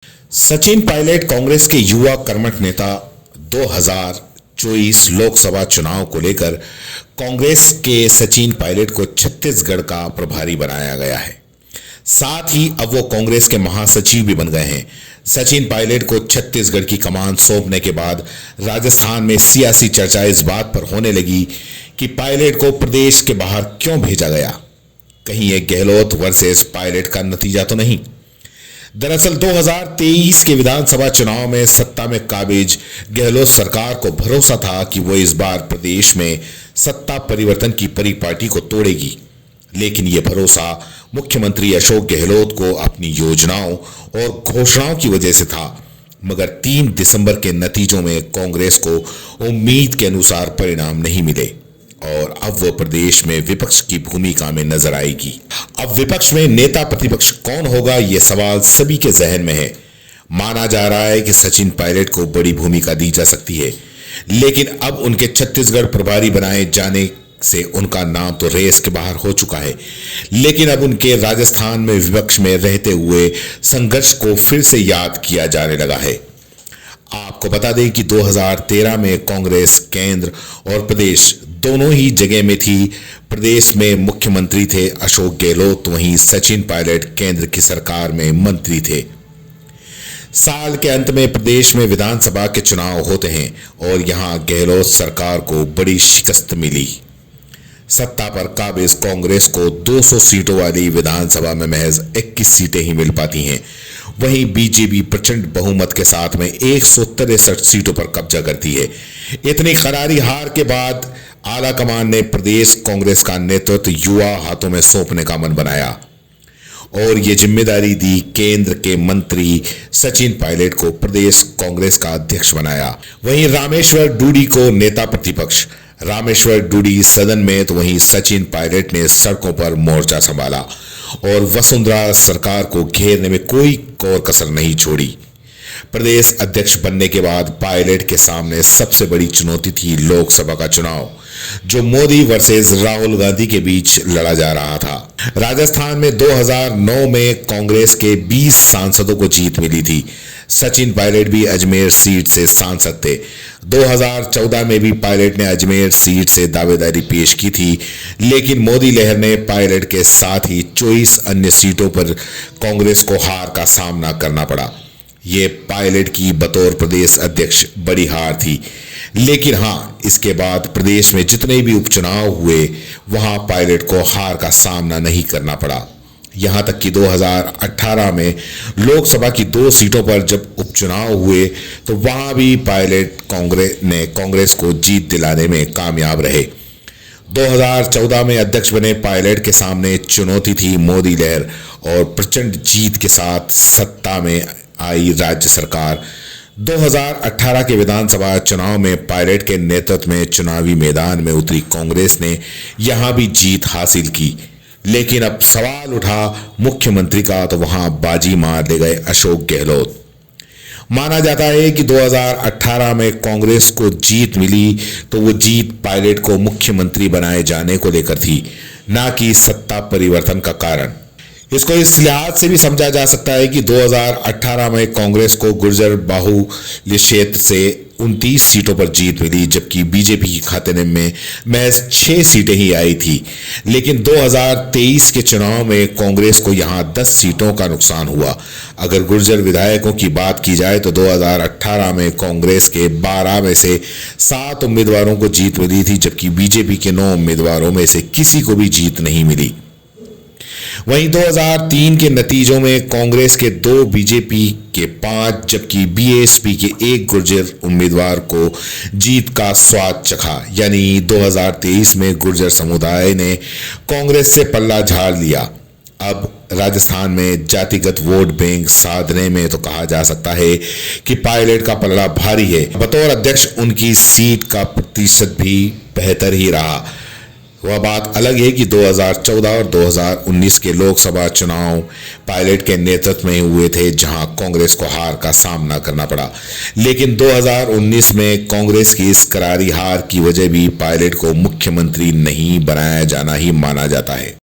सचिन पायलट कांग्रेस के युवा कर्मठ नेता 2024 लोकसभा चुनाव को लेकर कांग्रेस के सचिन पायलट को छत्तीसगढ़ का प्रभारी बनाया गया है। साथ ही अब वो कांग्रेस के महासचिव भी बन गए हैं। सचिन पायलट को छत्तीसगढ़ की कमान सौंपने के बाद राजस्थान में सियासी चर्चा इस बात पर होने लगी कि पायलट को प्रदेश के बाहर क्यों भेजा गया। कहीं ये गहलोत वर्सेस पायलट का नतीजा तो नहीं। दरअसल 2023 के विधानसभा चुनाव में सत्ता में काबिज गहलोत सरकार को भरोसा था कि वो इस बार प्रदेश में सत्ता परिवर्तन की परिपाटी को तोड़ेगी, लेकिन ये भरोसा मुख्यमंत्री अशोक गहलोत को अपनी योजनाओं और घोषणाओं की वजह से था। मगर 3 दिसंबर के नतीजों में कांग्रेस को उम्मीद के अनुसार परिणाम नहीं मिले और अब वो प्रदेश में विपक्ष की भूमिका में नजर आएगी। अब विपक्ष में नेता प्रतिपक्ष कौन होगा, ये सवाल सभी के जहन में है। माना जा रहा है कि सचिन पायलट को बड़ी भूमिका दी जा सकती है, लेकिन अब उनके छत्तीसगढ़ प्रभारी बनाए जाने से उनका नाम तो रेस के बाहर हो चुका है। लेकिन अब उनके राजस्थान में विपक्ष में रहते हुए संघर्ष को फिर से याद किया जाने लगा है। आपको बता दें कि 2013 में कांग्रेस केंद्र और प्रदेश दोनों ही जगह में थी। प्रदेश में मुख्यमंत्री थे अशोक गहलोत, वहीं सचिन पायलट केंद्र की सरकार में मंत्री थे। साल के अंत में प्रदेश में विधानसभा के चुनाव होते हैं और यहां गहलोत सरकार को बड़ी शिकस्त मिली। सत्ता पर काबिज कांग्रेस को 200 सीटों वाली विधानसभा में महज 21 सीटें ही मिल पाती हैं। वहीं बीजेपी प्रचंड बहुमत के साथ में 163 सीटों पर कब्जा करती है। इतनी करारी हार के बाद आला कमान ने प्रदेश कांग्रेस का नेतृत्व युवा हाथों में सौंपने का मन बनाया और ये जिम्मेदारी दी केंद्र के मंत्री सचिन पायलट को प्रदेश कांग्रेस का अध्यक्ष बनाया। वहीं रामेश्वर डूडी को नेता प्रतिपक्ष, रामेश्वर डूडी सदन में, तो वहीं सचिन पायलट ने सड़कों पर मोर्चा संभाला और वसुंधरा सरकार को घेरने में कोई कोर कसर नहीं छोड़ी। प्रदेश अध्यक्ष बनने के बाद पायलट के सामने सबसे बड़ी चुनौती थी लोकसभा का चुनाव, जो मोदी वर्सेस राहुल गांधी के बीच लड़ा जा रहा था। राजस्थान में 2009 में कांग्रेस के 20 सांसदों को जीत मिली थी। सचिन पायलट भी अजमेर सीट से सांसद थे। 2014 में भी पायलट ने अजमेर सीट से दावेदारी पेश की थी, लेकिन मोदी लहर ने पायलट के साथ ही 24 अन्य सीटों पर कांग्रेस को हार का सामना करना पड़ा। ये पायलट की बतौर प्रदेश अध्यक्ष बड़ी हार थी। लेकिन हाँ, इसके बाद प्रदेश में जितने भी उपचुनाव हुए वहां पायलट को हार का सामना नहीं करना पड़ा। यहां तक कि 2018 में लोकसभा की 2 सीटों पर जब उपचुनाव हुए तो वहां भी पायलट कांग्रेस को जीत दिलाने में कामयाब रहे। 2014 में अध्यक्ष बने पायलट के सामने चुनौती थी मोदी लहर और प्रचंड जीत के साथ सत्ता में आई राज्य सरकार। 2018 के विधानसभा चुनाव में पायलट के नेतृत्व में चुनावी मैदान में उतरी कांग्रेस ने यहां भी जीत हासिल की। लेकिन अब सवाल उठा मुख्यमंत्री का, तो वहां बाजी मार ले गए अशोक गहलोत। माना जाता है कि 2018 में कांग्रेस को जीत मिली तो वो जीत पायलट को मुख्यमंत्री बनाए जाने को लेकर थी, ना कि सत्ता परिवर्तन का कारण। इसको इस लिहाज से भी समझा जा सकता है कि 2018 में कांग्रेस को गुर्जर बाहुल्य क्षेत्र से 29 सीटों पर जीत मिली, जबकि बीजेपी के खाते में महज 6 सीटें ही आई थी। लेकिन 2023 के चुनाव में कांग्रेस को यहां 10 सीटों का नुकसान हुआ। अगर गुर्जर विधायकों की बात की जाए तो 2018 में कांग्रेस के 12 में से 7 उम्मीदवारों को जीत मिली थी, जबकि बीजेपी के 9 उम्मीदवारों में से किसी को भी जीत नहीं मिली। वहीं 2003 के नतीजों में कांग्रेस के 2, बीजेपी के 5, जबकि बीएसपी के 1 गुर्जर उम्मीदवार को जीत का स्वाद चखा। यानी 2023 में गुर्जर समुदाय ने कांग्रेस से पल्ला झाड़ लिया। अब राजस्थान में जातिगत वोट बैंक साधने में तो कहा जा सकता है कि पायलट का पलड़ा भारी है। बतौर अध्यक्ष उनकी सीट का प्रतिशत भी बेहतर ही रहा। वह बात अलग है कि 2014 और 2019 के लोकसभा चुनाव पायलट के नेतृत्व में हुए थे, जहां कांग्रेस को हार का सामना करना पड़ा। लेकिन 2019 में कांग्रेस की इस करारी हार की वजह भी पायलट को मुख्यमंत्री नहीं बनाया जाना ही माना जाता है।